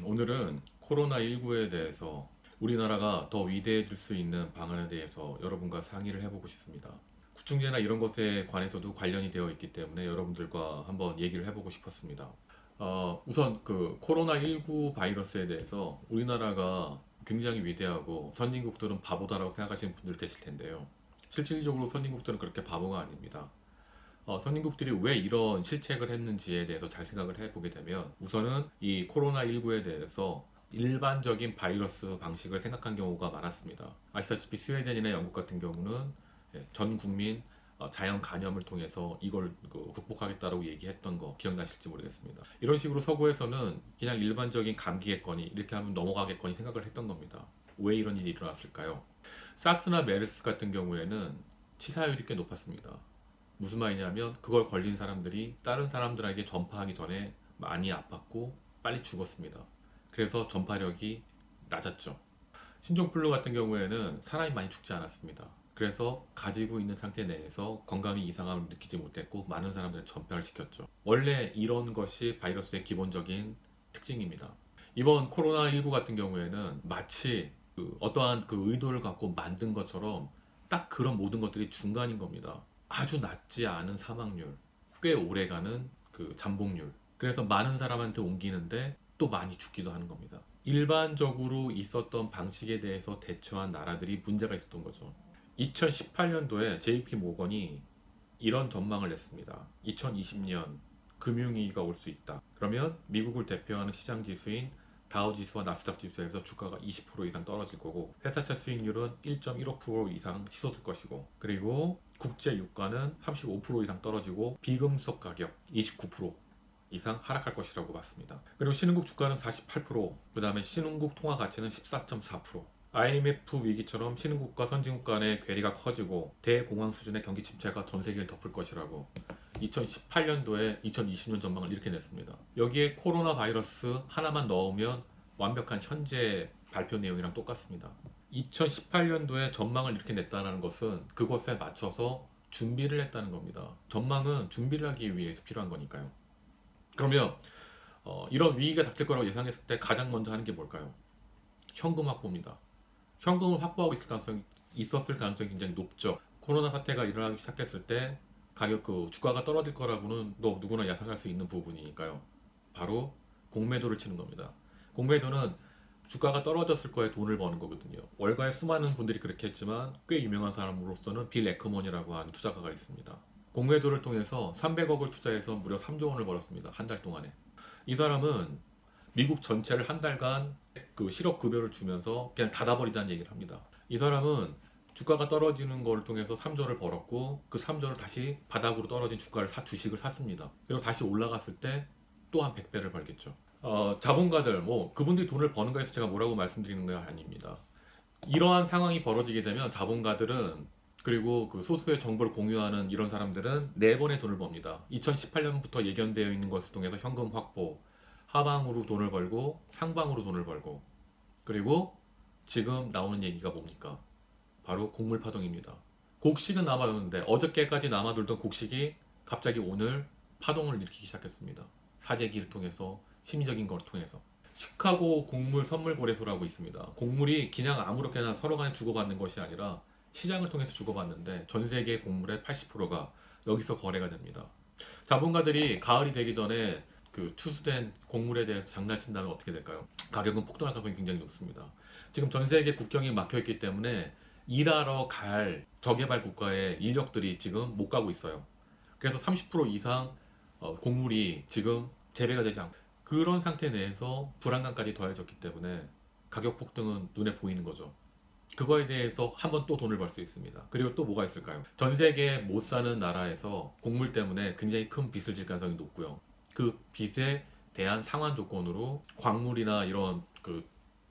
오늘은 코로나19에 대해서 우리나라가 더 위대해질 수 있는 방안에 대해서 여러분과 상의를 해보고 싶습니다. 구충제나 이런 것에 관해서도 관련이 되어 있기 때문에 여러분들과 한번 얘기를 해보고 싶었습니다. 우선 그 코로나19 바이러스에 대해서 우리나라가 굉장히 위대하고 선진국들은 바보다라고 생각하시는 분들 계실 텐데요. 실질적으로 선진국들은 그렇게 바보가 아닙니다. 선진국들이 왜 이런 실책을 했는지에 대해서 잘 생각을 해보게 되면 우선은 이 코로나19에 대해서 일반적인 바이러스 방식을 생각한 경우가 많았습니다. 아시다시피 스웨덴이나 영국 같은 경우는 전 국민 자연 간염을 통해서 이걸 극복하겠다라고 얘기했던 거 기억나실지 모르겠습니다. 이런 식으로 서구에서는 그냥 일반적인 감기겠거니 이렇게 하면 넘어가겠거니 생각을 했던 겁니다. 왜 이런 일이 일어났을까요? 사스나 메르스 같은 경우에는 치사율이 꽤 높았습니다. 무슨 말이냐면 그걸 걸린 사람들이 다른 사람들에게 전파하기 전에 많이 아팠고 빨리 죽었습니다. 그래서 전파력이 낮았죠. 신종플루 같은 경우에는 사람이 많이 죽지 않았습니다. 그래서 가지고 있는 상태 내에서 건강이 이상함을 느끼지 못했고 많은 사람들을 전파를 시켰죠. 원래 이런 것이 바이러스의 기본적인 특징입니다. 이번 코로나19 같은 경우에는 마치 어떠한 그 의도를 갖고 만든 것처럼 딱 그런 모든 것들이 중간인 겁니다. 아주 낮지 않은 사망률, 꽤 오래가는 그 잠복률. 그래서 많은 사람한테 옮기는데 또 많이 죽기도 하는 겁니다. 일반적으로 있었던 방식에 대해서 대처한 나라들이 문제가 있었던 거죠. 2018년도에 JP 모건이 이런 전망을 냈습니다. 2020년 금융위기가 올 수 있다. 그러면 미국을 대표하는 시장 지수인 다우 지수와 나스닥 지수에서 주가가 20% 이상 떨어질 거고 회사채 수익률은 1.15% 이상 치솟을 것이고 그리고 국제 유가는 35% 이상 떨어지고 비금속 가격 29% 이상 하락할 것이라고 봤습니다. 그리고 신흥국 주가는 48%, 그 다음에 신흥국 통화 가치는 14.4%. IMF 위기처럼 신흥국과 선진국 간의 괴리가 커지고 대공황 수준의 경기 침체가 전 세계를 덮을 것이라고 2018년도에 2020년 전망을 이렇게 냈습니다. 여기에 코로나 바이러스 하나만 넣으면 완벽한 현재 발표 내용이랑 똑같습니다. 2018년도에 전망을 이렇게 냈다는 것은 그것에 맞춰서 준비를 했다는 겁니다. 전망은 준비를 하기 위해서 필요한 거니까요. 그러면 이런 위기가 닥칠 거라고 예상했을 때 가장 먼저 하는 게 뭘까요? 현금 확보입니다. 현금을 확보하고 있었을 가능성이 굉장히 높죠. 코로나 사태가 일어나기 시작했을 때 가격 주가가 떨어질 거라고는 누구나 예상할 수 있는 부분이니까요. 바로 공매도를 치는 겁니다. 공매도는 주가가 떨어졌을 거에 돈을 버는 거거든요. 월가에 수많은 분들이 그렇게 했지만 꽤 유명한 사람으로서는 빌 에크먼이라고 하는 투자가가 있습니다. 공매도를 통해서 300억을 투자해서 무려 3조 원을 벌었습니다. 한 달 동안에. 이 사람은 미국 전체를 한 달간 그 실업급여를 주면서 그냥 닫아버리자는 얘기를 합니다. 이 사람은 주가가 떨어지는 걸 통해서 3조를 벌었고 그 3조를 다시 바닥으로 떨어진 주식을 샀습니다. 그리고 다시 올라갔을 때 또 한 100배를 벌겠죠. 자본가들 그분들이 돈을 버는 거에서 제가 뭐라고 말씀드리는 거 아닙니다. 이러한 상황이 벌어지게 되면 자본가들은 그리고 그 소수의 정보를 공유하는 이런 사람들은 네 번의 돈을 법니다. 2018년부터 예견되어 있는 것을 통해서 현금 확보, 하방으로 돈을 벌고 상방으로 돈을 벌고 그리고 지금 나오는 얘기가 뭡니까? 바로 곡물 파동입니다. 곡식은 남아도는데 어저께까지 남아돌던 곡식이 갑자기 오늘 파동을 일으키기 시작했습니다. 사재기를 통해서 심리적인 걸 통해서 시카고 곡물 선물 거래소라고 있습니다. 곡물이 그냥 아무렇게나 서로 간에 주고받는 것이 아니라 시장을 통해서 주고받는데 전 세계 곡물의 80%가 여기서 거래가 됩니다. 자본가들이 가을이 되기 전에 그 추수된 곡물에 대해서 장난친다면 어떻게 될까요? 가격은 폭등할 가능성이 굉장히 높습니다. 지금 전 세계 국경이 막혀있기 때문에 일하러 갈 저개발 국가의 인력들이 지금 못 가고 있어요. 그래서 30% 이상 곡물이 지금 재배가 되지 않고 그런 상태 내에서 불안감까지 더해졌기 때문에 가격 폭등은 눈에 보이는 거죠. 그거에 대해서 한번 또 돈을 벌 수 있습니다. 그리고 또 뭐가 있을까요? 전 세계 못 사는 나라에서 곡물 때문에 굉장히 큰 빚을 질 가능성이 높고요. 그 빚에 대한 상환 조건으로 광물이나 이런 그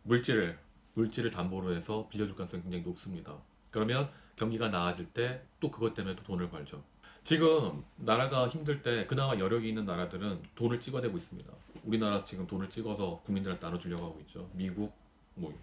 물질을 담보로 해서 빌려줄 가능성이 굉장히 높습니다. 그러면 경기가 나아질 때 또 그것 때문에 또 돈을 벌죠. 지금 나라가 힘들 때 그나마 여력이 있는 나라들은 돈을 찍어내고 있습니다. 우리나라 지금 돈을 찍어서 국민들한테 나눠주려고 하고 있죠. 미국,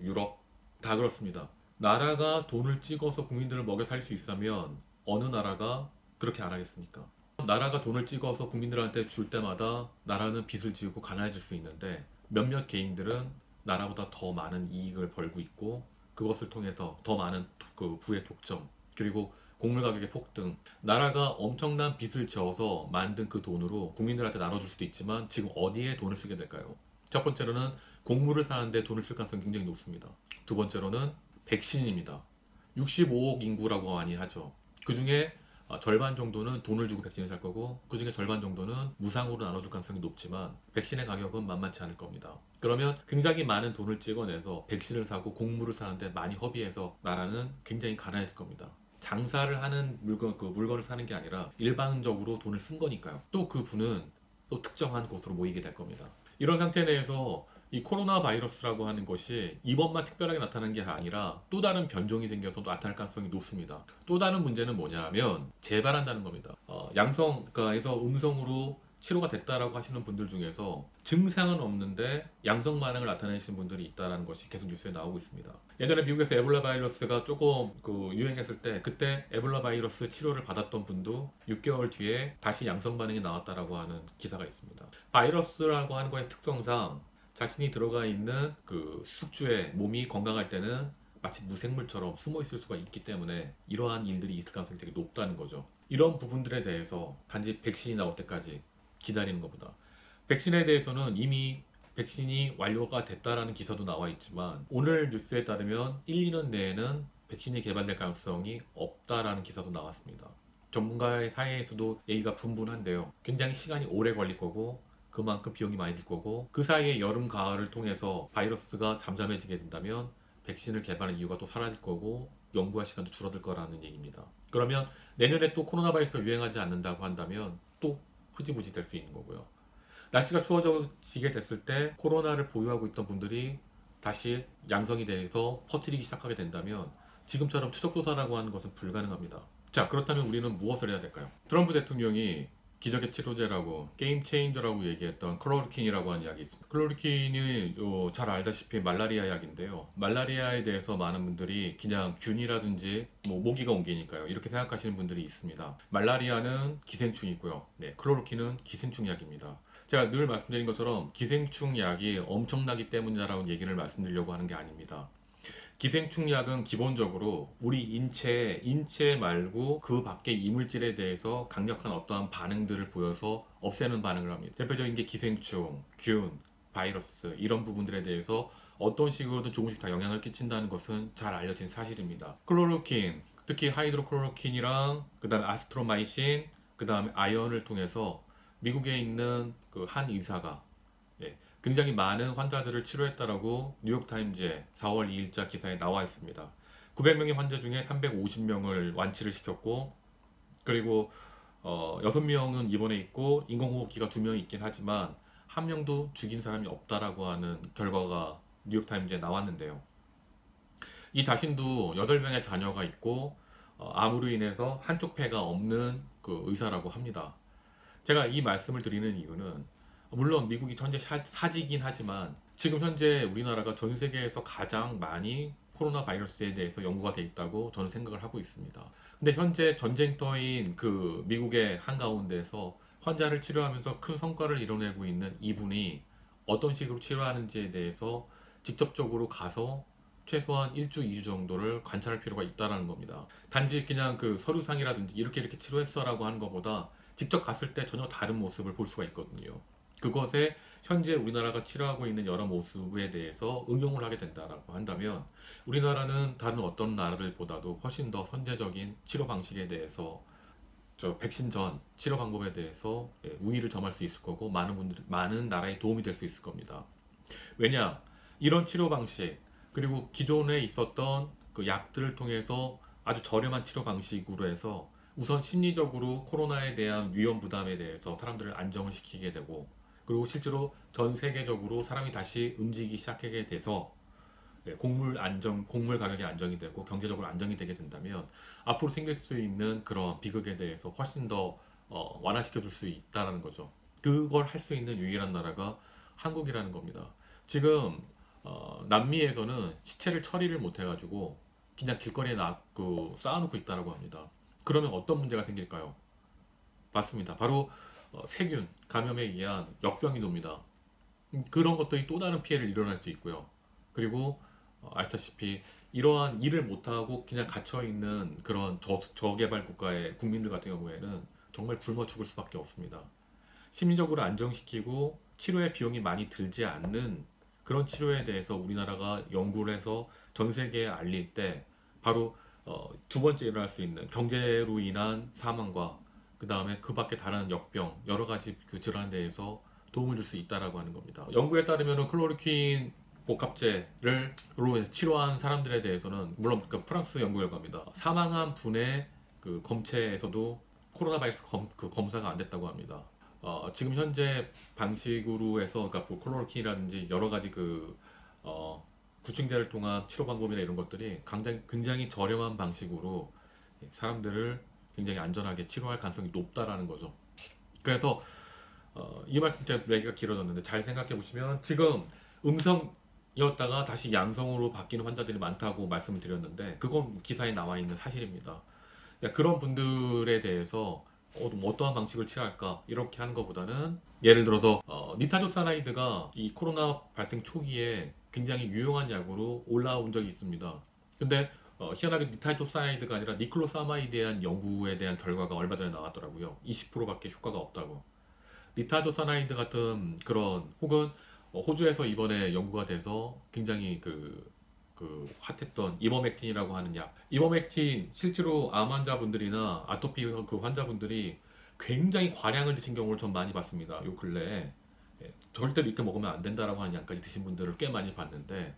유럽 다 그렇습니다. 나라가 돈을 찍어서 국민들을 먹여 살릴 수 있으면 어느 나라가 그렇게 안 하겠습니까? 나라가 돈을 찍어서 국민들한테 줄 때마다 나라는 빚을 지우고 가난해질 수 있는데 몇몇 개인들은 나라보다 더 많은 이익을 벌고 있고 그것을 통해서 더 많은 그 부의 독점 그리고 곡물 가격의 폭등 나라가 엄청난 빚을 지어서 만든 그 돈으로 국민들한테 나눠줄 수도 있지만 지금 어디에 돈을 쓰게 될까요? 첫 번째로는 곡물을 사는데 돈을 쓸 가능성이 굉장히 높습니다. 두 번째로는 백신입니다. 65억 인구라고 많이 하죠. 그 중에 절반 정도는 돈을 주고 백신을 살 거고 그 중에 절반 정도는 무상으로 나눠줄 가능성이 높지만 백신의 가격은 만만치 않을 겁니다. 그러면 굉장히 많은 돈을 찍어내서 백신을 사고 곡물을 사는데 많이 허비해서 나라는 굉장히 가난해질 겁니다. 장사를 하는 물건을 사는 게 아니라 일반적으로 돈을 쓴 거니까요. 또 그 부는 또 특정한 곳으로 모이게 될 겁니다. 이런 상태 내에서 이 코로나 바이러스라고 하는 것이 이번만 특별하게 나타난 게 아니라 또 다른 변종이 생겨서 나타날 가능성이 높습니다. 또 다른 문제는 뭐냐면 재발한다는 겁니다. 양성가에서 음성으로 치료가 됐다라고 하시는 분들 중에서 증상은 없는데 양성 반응을 나타내시는 분들이 있다는 것이 계속 뉴스에 나오고 있습니다. 예전에 미국에서 에볼라 바이러스가 조금 유행했을 때 그때 에볼라 바이러스 치료를 받았던 분도 6개월 뒤에 다시 양성 반응이 나왔다라고 하는 기사가 있습니다. 바이러스라고 하는 것의 특성상 자신이 들어가 있는 그 숙주의 몸이 건강할 때는 마치 무생물처럼 숨어 있을 수가 있기 때문에 이러한 일들이 있을 가능성이 되게 높다는 거죠. 이런 부분들에 대해서 단지 백신이 나올 때까지 기다리는 것보다 백신에 대해서는 이미 백신이 완료가 됐다라는 기사도 나와 있지만 오늘 뉴스에 따르면 1, 2년 내에는 백신이 개발될 가능성이 없다라는 기사도 나왔습니다. 전문가의 사이에서도 얘기가 분분한데요. 굉장히 시간이 오래 걸릴 거고 그만큼 비용이 많이 들 거고 그 사이에 여름, 가을을 통해서 바이러스가 잠잠해지게 된다면 백신을 개발하는 이유가 또 사라질 거고 연구할 시간도 줄어들 거라는 얘기입니다. 그러면 내년에 또 코로나 바이러스가 유행하지 않는다고 한다면 또 흐지부지 될 수 있는 거고요. 날씨가 추워지게 됐을 때 코로나를 보유하고 있던 분들이 다시 양성이 돼서 퍼뜨리기 시작하게 된다면 지금처럼 추적조사라고 하는 것은 불가능합니다. 자, 그렇다면 우리는 무엇을 해야 될까요? 트럼프 대통령이 기적의 치료제라고 게임 체인저라고 얘기했던 클로로킨이라고 하는 약이 있습니다. 클로로킨이 잘 알다시피 말라리아 약인데요. 말라리아에 대해서 많은 분들이 그냥 균이라든지 모기가 옮기니까요. 이렇게 생각하시는 분들이 있습니다. 말라리아는 기생충이고요. 네, 클로로킨은 기생충 약입니다. 제가 늘 말씀드린 것처럼 기생충 약이 엄청나기 때문이라는 얘기를 말씀드리려고 하는 게 아닙니다. 기생충 약은 기본적으로 우리 인체 말고 그 밖의 이물질에 대해서 강력한 어떠한 반응들을 보여서 없애는 반응을 합니다. 대표적인 게 기생충, 균, 바이러스 이런 부분들에 대해서 어떤 식으로든 조금씩 다 영향을 끼친다는 것은 잘 알려진 사실입니다. 클로로킨, 특히 하이드로클로로킨이랑 그 다음에 아스트로마이신, 그 다음에 아연을 통해서 미국에 있는 그 한 의사가 굉장히 많은 환자들을 치료했다라고 뉴욕타임즈의 4월 2일자 기사에 나와 있습니다. 900명의 환자 중에 350명을 완치를 시켰고 그리고 6명은 입원해 있고 인공호흡기가 2명이 있긴 하지만 한 명도 죽인 사람이 없다라고 하는 결과가 뉴욕타임즈에 나왔는데요. 이 자신도 8명의 자녀가 있고 암으로 인해서 한쪽 폐가 없는 그 의사라고 합니다. 제가 이 말씀을 드리는 이유는 물론 미국이 현재 사지긴 하지만 지금 현재 우리나라가 전 세계에서 가장 많이 코로나 바이러스에 대해서 연구가 돼 있다고 저는 생각을 하고 있습니다. 근데 현재 전쟁터인 그 미국의 한가운데서 환자를 치료하면서 큰 성과를 이뤄내고 있는 이분이 어떤 식으로 치료하는지에 대해서 직접적으로 가서 최소한 1주, 2주 정도를 관찰할 필요가 있다는 겁니다. 단지 그냥 그 서류상이라든지 이렇게 치료했어 라고 하는 것보다 직접 갔을 때 전혀 다른 모습을 볼 수가 있거든요. 그것에 현재 우리나라가 치료하고 있는 여러 모습에 대해서 응용을 하게 된다라고 한다면 우리나라는 다른 어떤 나라들보다도 훨씬 더 선제적인 치료 방식에 대해서 백신 전 치료 방법에 대해서 우위를 점할 수 있을 거고 많은 나라에 도움이 될 수 있을 겁니다. 왜냐? 이런 치료 방식 그리고 기존에 있었던 그 약들을 통해서 아주 저렴한 치료 방식으로 해서 우선 심리적으로 코로나에 대한 위험 부담에 대해서 사람들을 안정을 시키게 되고 그리고 실제로 전 세계적으로 사람이 다시 움직이기 시작하게 돼서 곡물 가격이 안정이 되고 경제적으로 안정이 되게 된다면 앞으로 생길 수 있는 그런 비극에 대해서 훨씬 더 완화시켜 줄 수 있다는 거죠. 그걸 할 수 있는 유일한 나라가 한국이라는 겁니다. 지금 남미에서는 시체를 처리를 못 해가지고 그냥 길거리에 쌓아놓고 있다고 합니다. 그러면 어떤 문제가 생길까요? 맞습니다. 바로 세균 감염에 의한 역병이 돕니다. 그런 것들이 또 다른 피해를 일어날 수 있고요. 그리고 아시다시피 이러한 일을 못하고 그냥 갇혀있는 그런 저개발 국가의 국민들 같은 경우에는 정말 굶어 죽을 수밖에 없습니다. 심리적으로 안정시키고 치료에 비용이 많이 들지 않는 그런 치료에 대해서 우리나라가 연구를 해서 전 세계에 알릴 때 바로 두 번째 일어날 수 있는 경제로 인한 사망과 그 다음에 그 밖에 다른 역병 여러 가지 그 질환에 대해서 도움을 줄 수 있다라고 하는 겁니다. 연구에 따르면 클로로킨 복합제로 해서 치료한 사람들에 대해서는 물론 그 프랑스 연구 결과입니다. 사망한 분의 그 검체에서도 코로나 바이러스 검사가 안 됐다고 합니다. 지금 현재 방식으로 해서 그러니까 클로로킨이라든지 여러 가지 구충제를 통한 치료 방법이나 이런 것들이 굉장히 저렴한 방식으로 사람들을 굉장히 안전하게 치료할 가능성이 높다라는 거죠. 그래서 이 말씀 때문에 얘기가 길어졌는데 잘 생각해 보시면 지금 음성이었다가 다시 양성으로 바뀌는 환자들이 많다고 말씀을 드렸는데 그건 기사에 나와 있는 사실입니다. 그런 분들에 대해서 어떠한 방식을 취할까 이렇게 하는 것보다는 예를 들어서 니타조사나이드가 이 코로나 발생 초기에 굉장히 유용한 약으로 올라온 적이 있습니다. 근데 희한하게 니타조사나이드가 아니라 니클로사마이드에 대한 연구에 대한 결과가 얼마 전에 나왔더라고요. 20%밖에 효과가 없다고. 니타조사나이드 같은 그런 혹은 호주에서 이번에 연구가 돼서 굉장히 핫했던 이버맥틴이라고 하는 약. 이버맥틴 실제로 암 환자분들이나 아토피 그 환자분들이 굉장히 과량을 드신 경우를 전 많이 봤습니다. 요 근래에 절대로 이렇게 먹으면 안 된다라고 하는 약까지 드신 분들을 꽤 많이 봤는데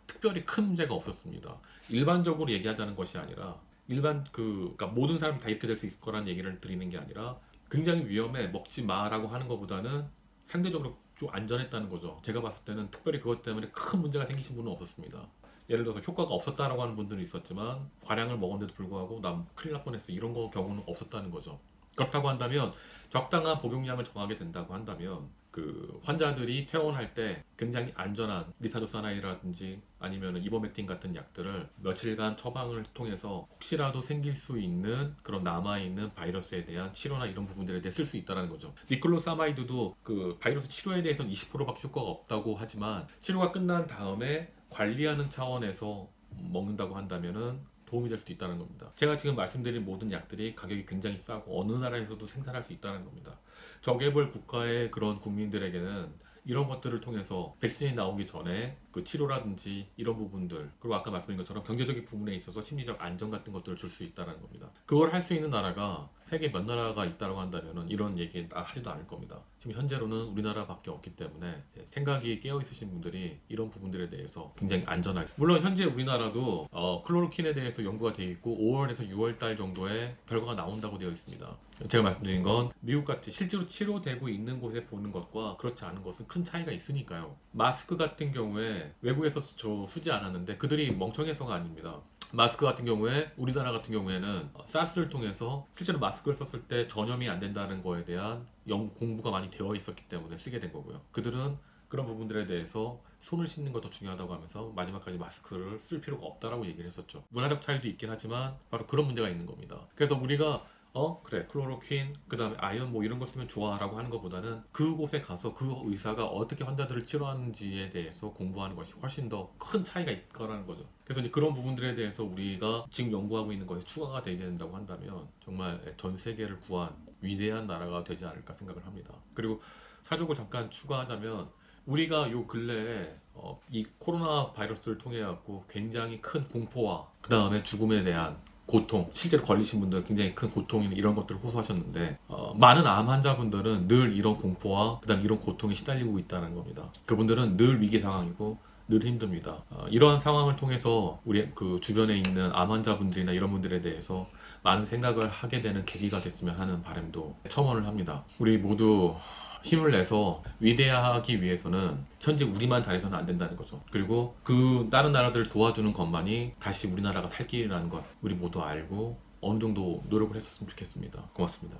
특별히 큰 문제가 없었습니다. 일반적으로 얘기하자는 것이 아니라 그러니까 모든 사람이 다 이렇게 될 수 있을 거라는 얘기를 드리는 게 아니라 굉장히 위험해 먹지 마라고 하는 것보다는 상대적으로 좀 안전했다는 거죠. 제가 봤을 때는 특별히 그것 때문에 큰 문제가 생기신 분은 없었습니다. 예를 들어서 효과가 없었다라고 하는 분들은 있었지만 과량을 먹었는데도 불구하고 난 큰일 날 뻔했어 이런 경우는 없었다는 거죠. 그렇다고 한다면 적당한 복용량을 정하게 된다고 한다면 그 환자들이 퇴원할 때 굉장히 안전한 리사조사나이라든지 아니면 이버맥틴 같은 약들을 며칠간 처방을 통해서 혹시라도 생길 수 있는 그런 남아있는 바이러스에 대한 치료나 이런 부분들에 대해 쓸 수 있다는 거죠. 니클로사마이드도 그 바이러스 치료에 대해서는 20%밖에 효과가 없다고 하지만 치료가 끝난 다음에 관리하는 차원에서 먹는다고 한다면은 도움이 될 수도 있다는 겁니다. 제가 지금 말씀드린 모든 약들이 가격이 굉장히 싸고 어느 나라에서도 생산할 수 있다는 겁니다. 저개발 국가의 그런 국민들에게는 이런 것들을 통해서 백신이 나오기 전에 그 치료라든지 이런 부분들 그리고 아까 말씀드린 것처럼 경제적인 부분에 있어서 심리적 안정 같은 것들을 줄 수 있다는 겁니다. 그걸 할 수 있는 나라가 세계 몇 나라가 있다고 한다면 이런 얘기 하지도 않을 겁니다. 지금 현재로는 우리나라밖에 없기 때문에 생각이 깨어 있으신 분들이 이런 부분들에 대해서 굉장히 안전하게 물론 현재 우리나라도 클로로킨에 대해서 연구가 되어 있고 5월에서 6월 달 정도에 결과가 나온다고 되어 있습니다. 제가 말씀드린 건 미국같이 실제로 치료되고 있는 곳에 보는 것과 그렇지 않은 것은 큰 차이가 있으니까요. 마스크 같은 경우에 외국에서 쓰지 않았는데 그들이 멍청해서가 아닙니다. 마스크 같은 경우에 우리나라 같은 경우에는 사스를 통해서 실제로 마스크를 썼을 때 전염이 안 된다는 거에 대한 공부가 많이 되어 있었기 때문에 쓰게 된 거고요. 그들은 그런 부분들에 대해서 손을 씻는 것도 중요하다고 하면서 마지막까지 마스크를 쓸 필요가 없다라고 얘기를 했었죠. 문화적 차이도 있긴 하지만 바로 그런 문제가 있는 겁니다. 그래서 우리가 그래 클로로퀸 그 다음에 아연 뭐 이런 거 쓰면 좋아 라고 하는 것보다는 그곳에 가서 그 의사가 어떻게 환자들을 치료하는지에 대해서 공부하는 것이 훨씬 더 큰 차이가 있을 거라는 거죠. 그래서 이제 그런 부분들에 대해서 우리가 지금 연구하고 있는 것에 추가가 되게 된다고 한다면 정말 전 세계를 구한 위대한 나라가 되지 않을까 생각을 합니다. 그리고 사족을 잠깐 추가하자면 우리가 요 근래에 이 코로나 바이러스를 통해 갖고 굉장히 큰 공포와 그 다음에 죽음에 대한 고통, 실제로 걸리신 분들 굉장히 큰 고통이나 이런 것들을 호소하셨는데 많은 암 환자분들은 늘 이런 공포와 그 다음 이런 고통에 시달리고 있다는 겁니다. 그분들은 늘 위기 상황이고 늘 힘듭니다. 이러한 상황을 통해서 우리 그 주변에 있는 암 환자분들이나 이런 분들에 대해서 많은 생각을 하게 되는 계기가 됐으면 하는 바람도 첨언을 합니다. 우리 모두 힘을 내서 위대하기 위해서는 현재 우리만 잘해서는 안 된다는 거죠. 그리고 그 다른 나라들을 도와주는 것만이 다시 우리나라가 살 길이라는 것 우리 모두 알고 어느 정도 노력을 했었으면 좋겠습니다. 고맙습니다.